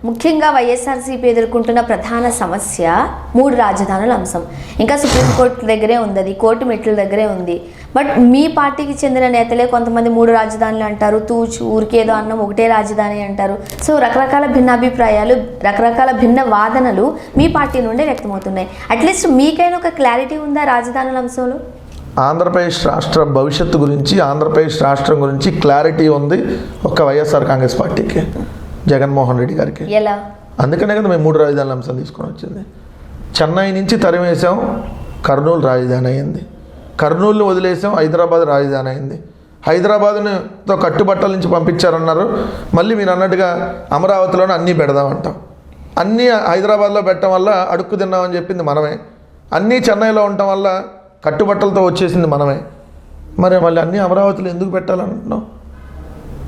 ముఖ్యంగా వైఎస్ఆర్సీపీ ఎదుర్కొంటున్న ప్రధాన సమస్య 3 రాజధానుల అంశం. ఇంకా సుప్రీంకోర్టు దగ్గరే ఉంది, అది కోర్టు మెట్ల దగ్గరే ఉంది. బట్ మీ పార్టీకి చెందిన నేతలే కొంతమంది 3 రాజధానులు అంటారు, తూచు ఊరికేదో అన్నం ఒకటే రాజధాని అంటారు. సో రకరకాల భిన్నాభిప్రాయాలు, రకరకాల భిన్న వాదనలు మీ పార్టీ నుండే వ్యక్తమవుతున్నాయి. అట్లీస్ట్ మీకైనా ఒక క్లారిటీ ఉందా రాజధానుల అంశంలో? ఆంధ్రప్రదేశ్ రాష్ట్ర భవిష్యత్తు గురించి, ఆంధ్రప్రదేశ్ రాష్ట్రం గురించి క్లారిటీ ఉంది ఒక్క వైఎస్ఆర్ కాంగ్రెస్ పార్టీకి, జగన్మోహన్ రెడ్డి గారికి. ఎలా? అందుకనే కదా మేము 3 రాజధానుల అంశం తీసుకొని వచ్చింది. చెన్నై నుంచి తరిమేసాం, కర్నూలు రాజధాని అయింది. కర్నూలుని వదిలేసాం, హైదరాబాద్ రాజధాని అయింది. హైదరాబాద్తో కట్టుబట్టల నుంచి పంపించారన్నారు. మళ్ళీ మీరు అన్నట్టుగా అమరావతిలోనే అన్నీ పెడదామంటాం. అన్నీ హైదరాబాద్లో పెట్టడం వల్ల అడుక్కు తిన్నామని చెప్పింది మనమే. అన్నీ చెన్నైలో ఉండటం వల్ల కట్టుబట్టలతో వచ్చేసింది మనమే. మరి మళ్ళీ అన్నీ అమరావతిలో ఎందుకు పెట్టాలంటున్నాం?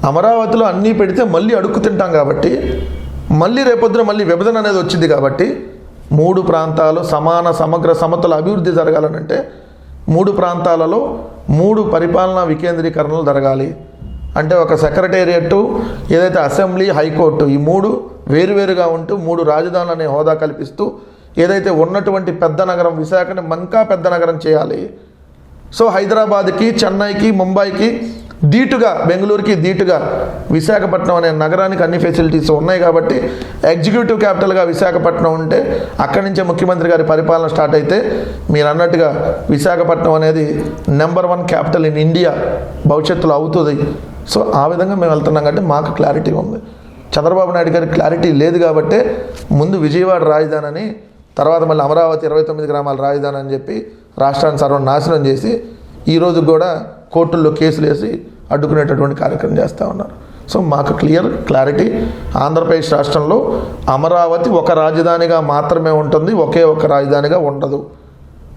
అమరావతిలో అన్నీ పెడితే మళ్ళీ అడుక్కు తింటాం కాబట్టి, మళ్ళీ రేపొద్దున మళ్ళీ విభజన అనేది వచ్చింది కాబట్టి 3 ప్రాంతాలు సమాన సమగ్ర సమతుల అభివృద్ధి జరగాలనంటే 3 ప్రాంతాలలో 3 పరిపాలనా వికేంద్రీకరణలు జరగాలి. అంటే ఒక సెక్రటేరియట్, ఏదైతే అసెంబ్లీ, హైకోర్టు, ఈ 3 వేరువేరుగా ఉంటూ 3 రాజధానులు అనే హోదా కల్పిస్తూ ఏదైతే ఉన్నటువంటి పెద్ద నగరం విశాఖని ఇంకా పెద్ద నగరం చేయాలి. సో హైదరాబాద్కి, చెన్నైకి, ముంబైకి ధీటుగా, బెంగళూరుకి ధీటుగా విశాఖపట్నం అనే నగరానికి అన్ని ఫెసిలిటీస్ ఉన్నాయి కాబట్టి ఎగ్జిక్యూటివ్ క్యాపిటల్గా విశాఖపట్నం ఉంటే అక్కడి నుంచే ముఖ్యమంత్రి గారి పరిపాలన స్టార్ట్ అయితే మీరు అన్నట్టుగా విశాఖపట్నం అనేది నెంబర్ 1 క్యాపిటల్ ఇన్ ఇండియా భవిష్యత్తులో అవుతుంది. సో ఆ విధంగా మేము వెళ్తున్నాం కాబట్టి మాకు క్లారిటీ ఉంది. చంద్రబాబు నాయుడు గారికి క్లారిటీ లేదు కాబట్టి ముందు విజయవాడ రాజధాని అని, తర్వాత మళ్ళీ అమరావతి 29 గ్రామాల రాజధాని అని చెప్పి రాష్ట్రాన్ని సర్వనాశనం చేసి ఈరోజు కూడా కోర్టుల్లో కేసులు వేసి అడ్డుకునేటటువంటి కార్యక్రమం చేస్తూ ఉన్నారు. సో మాకు క్లారిటీ ఆంధ్రప్రదేశ్ రాష్ట్రంలో అమరావతి ఒక రాజధానిగా మాత్రమే ఉంటుంది, ఒకే ఒక రాజధానిగా ఉండదు.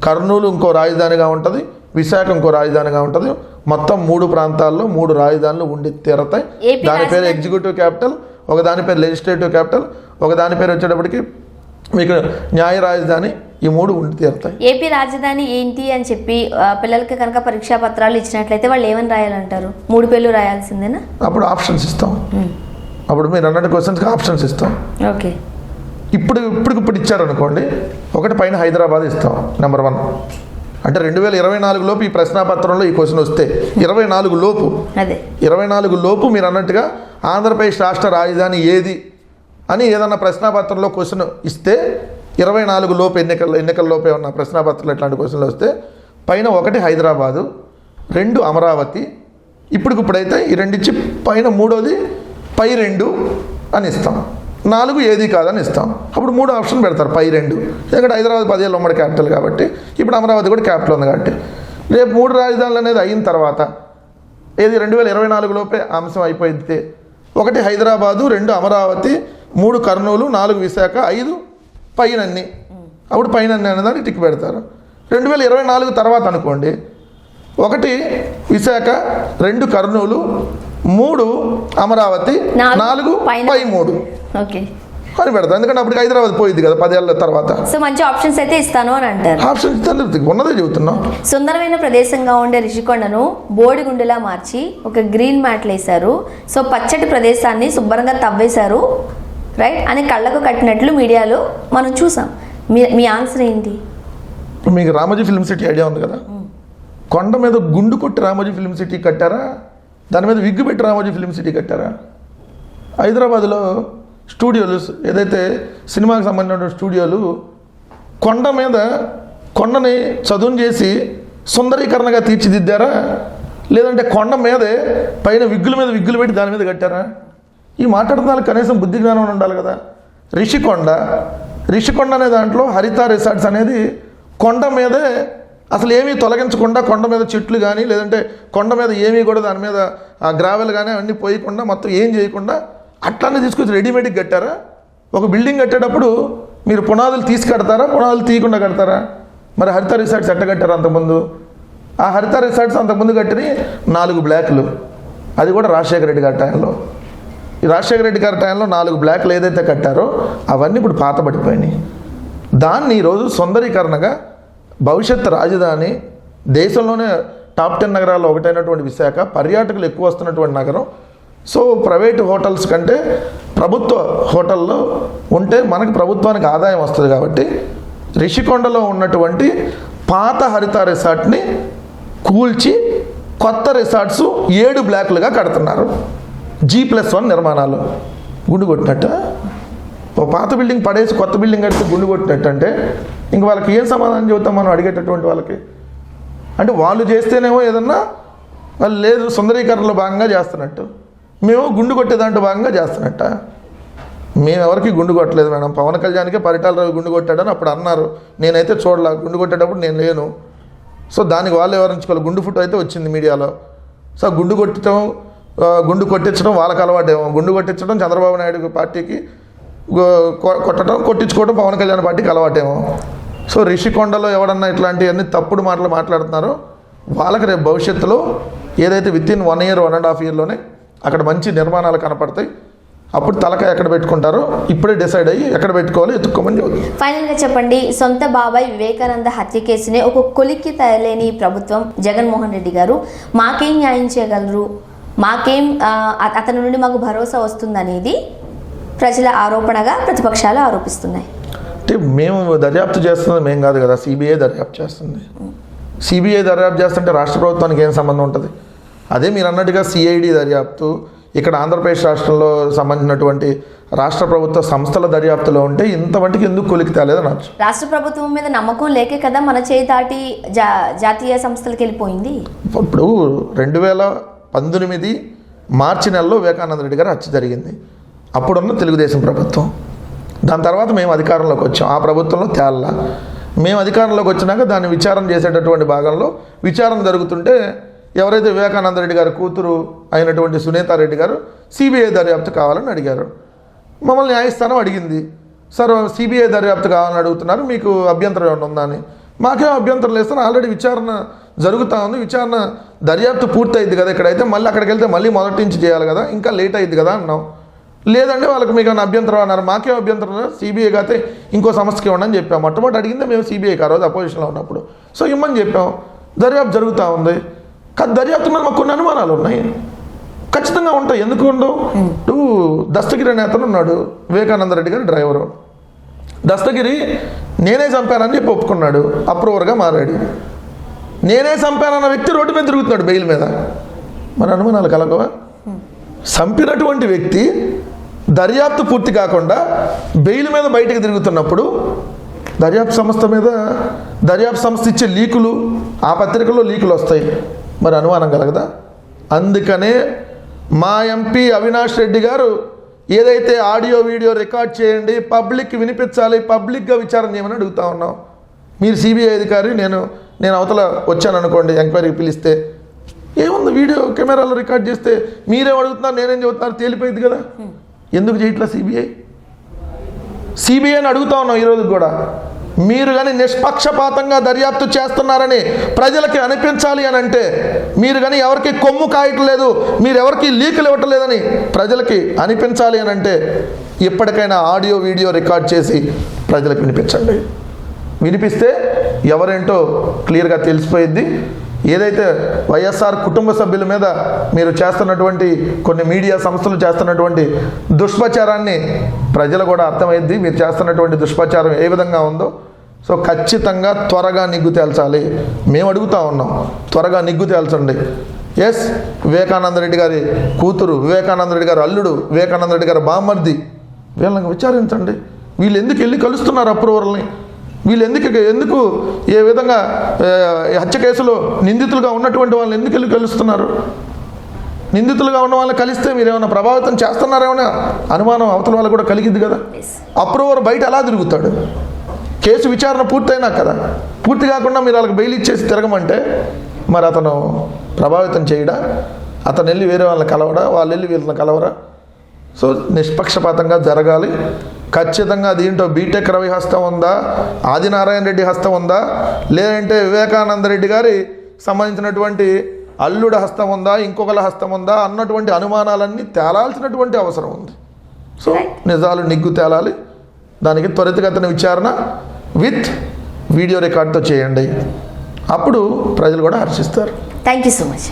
కర్నూలు ఇంకో రాజధానిగా ఉంటుంది, విశాఖ ఇంకో రాజధానిగా ఉంటుంది. మొత్తం 3 ప్రాంతాల్లో 3 రాజధానులు ఉండి తీరతాయి. దాని పేరు ఎగ్జిక్యూటివ్ క్యాపిటల్, ఒక దాని పేరు లెజిస్లేటివ్ క్యాపిటల్, ఒక దాని పేరు వచ్చేటప్పటికి మీకు న్యాయ రాజధాని. ఈ 3 ఉండి తీరుతాయి. ఏపీ రాజధాని ఏంటి అని చెప్పి పిల్లలకి కనుక పరీక్షా పత్రాలు ఇచ్చినట్లయితే వాళ్ళు ఏమని రాయాలంటారు? 3 పేర్లు రాయాల్సిందేనా? అప్పుడు ఆప్షన్స్ ఇస్తాం. అప్పుడు మీరు అన్నట్టు క్వశ్చన్స్కి ఆప్షన్స్ ఇస్తాం. ఓకే. ఇప్పుడు ఇచ్చారనుకోండి, ఒకటి పైన హైదరాబాద్ ఇస్తాం నెంబర్ 1. అంటే 2024 లోపు ఈ ప్రశ్నాపత్రంలో ఈ క్వశ్చన్ వస్తే 24 లోపు, అదే 24 లోపు మీరు అన్నట్టుగా ఆంధ్రప్రదేశ్ రాష్ట్ర రాజధాని ఏది అని ఏదన్నా ప్రశ్నాపత్రంలో క్వశ్చన్ ఇస్తే 24 లోపు ఎన్నికల లోపే ఉన్న ప్రశ్నాపత్రంలో ఇట్లాంటి క్వశ్చన్లు వస్తే పైన 1 హైదరాబాదు, 2 అమరావతి, ఇప్పుడైతే ఈ 2 ఇచ్చి పైన 3వది పై 2 అని ఇస్తాం, 4 ఏది కాదని ఇస్తాం. అప్పుడు 3 ఆప్షన్ పెడతారు పై 2. ఎందుకంటే హైదరాబాద్ 10 ఏళ్ళ ఉమ్మడి క్యాపిటల్ కాబట్టి, ఇప్పుడు అమరావతి కూడా క్యాపిటల్ ఉంది కాబట్టి రేపు 3 రాజధానులు అనేది అయిన తర్వాత ఏది 2024 లోపే అంశం అయిపోయితే 1 హైదరాబాదు, 2 అమరావతి, 3 కర్నూలు, 4 విశాఖ, 5 పైనన్ని. అప్పుడు పైనన్ని అనేదాన్ని టిక్ పెడతారు. 2024 తర్వాత అనుకోండి, 1 విశాఖ, 2 కర్నూలు, 3 అమరావతి, 4 పై 3 ఓకే అని పెడతారు. ఎందుకంటే అప్పుడు హైదరాబాద్ పోయింది కదా 10 ఏళ్ళ తర్వాత. సో మంచి ఆప్షన్స్ అయితే ఇస్తాను అని అంటారు. ఆప్షన్స్ ఇస్తాను, ఉన్నదే చెబుతున్నాం. సుందరమైన ప్రదేశంగా ఉండే రిషికొండను బోడిగుండులా మార్చి ఒక గ్రీన్ మ్యాట్లు వేశారు. సో పచ్చటి ప్రదేశాన్ని శుభ్రంగా తవ్వేశారు, రైట్ అని కళ్ళకు కట్టినట్లు మీడియాలో మనం చూసాం. మీ ఆన్సర్ ఏంటి? మీకు రామోజీ ఫిల్మ్ సిటీ ఐడియా ఉంది కదా, కొండ మీద గుండు కొట్టి రామోజీ ఫిల్మ్ సిటీ కట్టారా, దాని మీద విగ్గు పెట్టి రామోజీ ఫిల్మ్ సిటీ కట్టారా? హైదరాబాద్లో స్టూడియోలు, ఏదైతే సినిమాకి సంబంధించిన స్టూడియోలు కొండ మీద కొండని చదును చేసి సుందరీకరణగా తీర్చిదిద్దారా, లేదంటే కొండ మీదే పైన విగ్గుల మీద విగ్గులు పెట్టి దాని మీద కట్టారా? ఈ మాట్లాడుతున్న కనీసం బుద్ధి జ్ఞానం ఉండాలి కదా. రిషికొండ అనే దాంట్లో హరిత రిసార్ట్స్ అనేది కొండ మీదే అసలు ఏమీ తొలగించకుండా, కొండ మీద చెట్లు కానీ లేదంటే కొండ మీద ఏమీ కూడా దాని మీద గ్రావెల్ కానీ అవన్నీ పోయకుండా మొత్తం ఏం చేయకుండా అట్లానే తీసుకొచ్చి రెడీమేడ్కి కట్టారా? ఒక బిల్డింగ్ కట్టేటప్పుడు మీరు పునాదులు తీసి కడతారా, పునాదులు తీయకుండా కడతారా? మరి హరిత రిసార్ట్స్ ఎట్ట కట్టారు అంతకుముందు? ఆ హరిత రిసార్ట్స్ అంతకుముందు కట్టిన 4 బ్లాక్లు, అది కూడా రాజశేఖర రెడ్డి గారి టైంలో. ఈ రాజశేఖర రెడ్డి గారి టైంలో 4 బ్లాక్లు ఏదైతే కట్టారో అవన్నీ ఇప్పుడు పాతబడిపోయినాయి. దాన్ని ఈరోజు సుందరీకరణగా భవిష్యత్ రాజధాని, దేశంలోనే టాప్ 10 నగరాల్లో ఒకటైనటువంటి విశాఖ, పర్యాటకులు ఎక్కువ వస్తున్నటువంటి నగరం, సో ప్రైవేట్ హోటల్స్ కంటే ప్రభుత్వ హోటల్లో ఉంటే మనకు ప్రభుత్వానికి ఆదాయం వస్తుంది కాబట్టి రిషికొండలో ఉన్నటువంటి పాత హరిత రిసార్ట్ని కూల్చి కొత్త రిసార్ట్స్ 7 బ్లాక్లుగా కడుతున్నారు. G+1 నిర్మాణాలు. గుండు కొట్టినట్ట ఓ పాత బిల్డింగ్ పడేసి కొత్త బిల్డింగ్ కడితే గుండు కొట్టినట్టు అంటే ఇంక వాళ్ళకి ఏం సమాధానం చెబుతాం మనం అడిగేటటువంటి వాళ్ళకి? అంటే వాళ్ళు చేస్తేనేమో ఏదన్నా వాళ్ళు లేదు సుందరీకరణలో భాగంగా చేస్తున్నట్టు, మేము గుండు కొట్టేదాంట్లో భాగంగా చేస్తున్నట్ట. మేము ఎవరికి గుండు కొట్టలేదు మేడం. పవన్ కళ్యాణ్కే పరిటాల రవి గుండు కొట్టాడని అప్పుడు అన్నారు. నేనైతే చూడలే, గుండు కొట్టేటప్పుడు నేను లేను. సో దానికి వాళ్ళు వివరించుకోవాలి. గుండు ఫోటో అయితే వచ్చింది మీడియాలో. సో గుండు కొట్టించడం వాళ్ళకి అలవాటేమో. గుండు కొట్టించడం చంద్రబాబు నాయుడు పార్టీకి, కొట్టించుకోవడం పవన్ కళ్యాణ్ పార్టీకి అలవాటేమో. సో రిషికొండలో ఎవడన్నా ఇట్లాంటివన్నీ తప్పుడు మాటలు మాట్లాడుతున్నారో వాళ్ళకి రేపు భవిష్యత్తులో ఏదైతే వితిన్ 1 year 1.5 yearలోనే అక్కడ మంచి నిర్మాణాలు కనపడతాయి. అప్పుడు తలకాయ ఎక్కడ పెట్టుకుంటారో ఇప్పుడే డిసైడ్ అయ్యి ఎక్కడ పెట్టుకోవాలో ఎత్తుక్కోమని చెబుతుంది. ఫైనల్గా చెప్పండి, సొంత బాబాయ్ వివేకానంద హత్య కేసుని ఒక కొలిక్కి తయలేని ప్రభుత్వం జగన్మోహన్ రెడ్డి గారు మాకేం న్యాయం చేయగలరు, మాకేం అతని నుండి మాకు భరోసా వస్తుందనేది ప్రజల ఆరోపణగా ప్రతిపక్షాలు ఆరోపిస్తున్నాయి. అంటే మేము దర్యాప్తు చేస్తుంది మేము కాదు కదా, సిబిఐ దర్యాప్తు చేస్తుంది. సిబిఐ దర్యాప్తు చేస్తుంటే రాష్ట్ర ప్రభుత్వానికి ఏం సంబంధం ఉంటుంది? అదే మీరు అన్నట్టుగా సిఐడి దర్యాప్తు ఇక్కడ ఆంధ్రప్రదేశ్ రాష్ట్రంలో సంబంధించినటువంటి రాష్ట్ర ప్రభుత్వ సంస్థల దర్యాప్తులో ఉంటే ఇంతవంటికి ఎందుకు కొలికి తేలేదు అనొచ్చు. రాష్ట్ర ప్రభుత్వం మీద నమ్మకం లేకే కదా మన చేయి దాటి జాతీయ సంస్థలకు వెళ్ళిపోయింది. ఇప్పుడు 2019 మార్చి నెలలో వివేకానంద రెడ్డి గారు హత్య జరిగింది. అప్పుడున్న తెలుగుదేశం ప్రభుత్వం. దాని తర్వాత మేము అధికారంలోకి వచ్చాం. ఆ ప్రభుత్వంలో తేల్లా. మేము అధికారంలోకి వచ్చినాక దాన్ని విచారణ చేసేటటువంటి భాగంలో విచారణ జరుగుతుంటే ఎవరైతే వివేకానంద రెడ్డి గారి కూతురు అయినటువంటి సునీతారెడ్డి గారు సిబిఐ దర్యాప్తు కావాలని అడిగారు. మమ్మల్ని న్యాయస్థానం అడిగింది, సార్ సిబిఐ దర్యాప్తు కావాలని అడుగుతున్నారు, మీకు అభ్యంతరం ఏమైనా ఉందా అని. మాకేం అభ్యంతరం లేదు సార్, ఆల్రెడీ విచారణ జరుగుతూ ఉంది, విచారణ దర్యాప్తు పూర్తి అయింది కదా, ఇక్కడైతే మళ్ళీ అక్కడికి వెళ్తే మళ్ళీ మొదటి నుంచి చేయాలి కదా, ఇంకా లేట్ అయింది కదా అన్నాం. లేదంటే వాళ్ళకి మీకు ఏమైనా అభ్యంతరం అన్నారు. మాకేం అభ్యంతరం లేదు, సిబిఐ అయితే ఇంకో సంస్థకి ఇవ్వండి అని చెప్పాం. మొట్టమొదటి అడిగిందే మేము సిబిఐకి, ఆ రోజు అపోజిషన్లో ఉన్నప్పుడు. సో ఇమ్మని చెప్పాం. దర్యాప్తు జరుగుతూ ఉంది. కానీ దర్యాప్తు మీద మాకు కొన్ని అనుమానాలు ఉన్నాయి, ఖచ్చితంగా ఉంటాయి. ఎందుకు ఉండవు? దస్తగిరి అనే అతను ఉన్నాడు, వివేకానంద రెడ్డి గారి డ్రైవరు. దస్తగిరి నేనే చంపానని చెప్పి ఒప్పుకున్నాడు, అప్రూవర్గా మారాడు. నేనే చంపానన్న వ్యక్తి రోడ్డు మీద తిరుగుతున్నాడు బెయిల్ మీద. మన అనుమానాలు కలగవా? చంపినటువంటి వ్యక్తి దర్యాప్తు పూర్తి కాకుండా బెయిల్ మీద బయటకు తిరుగుతున్నప్పుడు దర్యాప్తు సంస్థ ఇచ్చే లీకులు, ఆ పత్రికల్లో లీకులు వస్తాయి, మరి అనుమానం కలగదా? అందుకనే మా ఎంపీ అవినాష్ రెడ్డి గారు ఏదైతే ఆడియో వీడియో రికార్డ్ చేయండి, పబ్లిక్కి వినిపించాలి, పబ్లిక్గా విచారణ చేయమని అడుగుతా ఉన్నాం. మీరు సిబిఐ అధికారి, నేను అవతల వచ్చాను అనుకోండి, ఎంక్వైరీకి పిలిస్తే ఏముంది, వీడియో కెమెరాలో రికార్డ్ చేస్తే మీరేం అడుగుతున్నారు నేనేం చెబుతున్నారు తేలిపోయింది కదా. ఎందుకు చేయట్లా సిబిఐని అడుగుతా ఉన్నాం ఈరోజు కూడా. మీరు కానీ నిష్పక్షపాతంగా దర్యాప్తు చేస్తున్నారని ప్రజలకి అనిపించాలి అని అంటే, మీరు కానీ ఎవరికి కొమ్ము కాయట్లేదు, మీరు ఎవరికి లీకులు ఇవ్వట్లేదని ప్రజలకి అనిపించాలి అని అంటే ఇప్పటికైనా ఆడియో వీడియో రికార్డ్ చేసి ప్రజలకు వినిపించండి. వినిపిస్తే ఎవరేంటో క్లియర్గా తెలిసిపోయిద్ది. ఏదైతే వైఎస్ఆర్ కుటుంబ సభ్యుల మీద మీరు చేస్తున్నటువంటి కొన్ని మీడియా సంస్థలు చేస్తున్నటువంటి దుష్ప్రచారాన్ని ప్రజలు కూడా అర్థమైద్ది, మీరు చేస్తున్నటువంటి దుష్ప్రచారం ఏ విధంగా ఉందో. సో ఖచ్చితంగా త్వరగా నిగ్గు తేల్చాలి. మేము అడుగుతా ఉన్నాం, త్వరగా నిగ్గు తేల్చండి. ఎస్, వివేకానంద రెడ్డి గారి కూతురు, వివేకానంద రెడ్డి గారి అల్లుడు, వివేకానంద రెడ్డి గారి బామ్మర్ది, వీళ్ళని విచారించండి. వీళ్ళు ఎందుకు వెళ్ళి కలుస్తున్నారు అప్రూవర్లని? వీళ్ళు ఎందుకు ఏ విధంగా హత్య కేసులో నిందితులుగా ఉన్నటువంటి వాళ్ళని ఎందుకు వెళ్ళి కలుస్తున్నారు? నిందితులుగా ఉన్న వాళ్ళని కలిస్తే మీరు ఏమైనా ప్రభావితం చేస్తున్నారేమైనా అనుమానం అవతల వాళ్ళు కూడా కలిగిద్ది కదా. అప్రూవర్ బయట ఎలా తిరుగుతాడు? కేసు విచారణ పూర్తయినా కదా, పూర్తి కాకుండా మీరు వాళ్ళకి బెయిల్ ఇచ్చేసి తిరగమంటే మరి అతను ప్రభావితం చేయడా? అతను వెళ్ళి వేరే వాళ్ళని కలవడా? వాళ్ళు వెళ్ళి వీళ్ళని కలవరా? సో నిష్పక్షపాతంగా జరగాలి. ఖచ్చితంగా దీంట్లో బీటెక్ రవి హస్తం ఉందా, ఆదినారాయణ రెడ్డి హస్తం ఉందా, లేదంటే వివేకానంద రెడ్డి గారి సంబంధించినటువంటి అల్లుడు హస్తం ఉందా, ఇంకొకళ్ళ హస్తం ఉందా అన్నటువంటి అనుమానాలన్నీ తేలాల్సినటువంటి అవసరం ఉంది. సో నిజాలు నిగ్గు తేలాలి. దానికి త్వరితగతిన విచారణ విత్ వీడియో రికార్డ్తో చేయండి. అప్పుడు ప్రజలు కూడా హర్షిస్తారు. Thank you so much.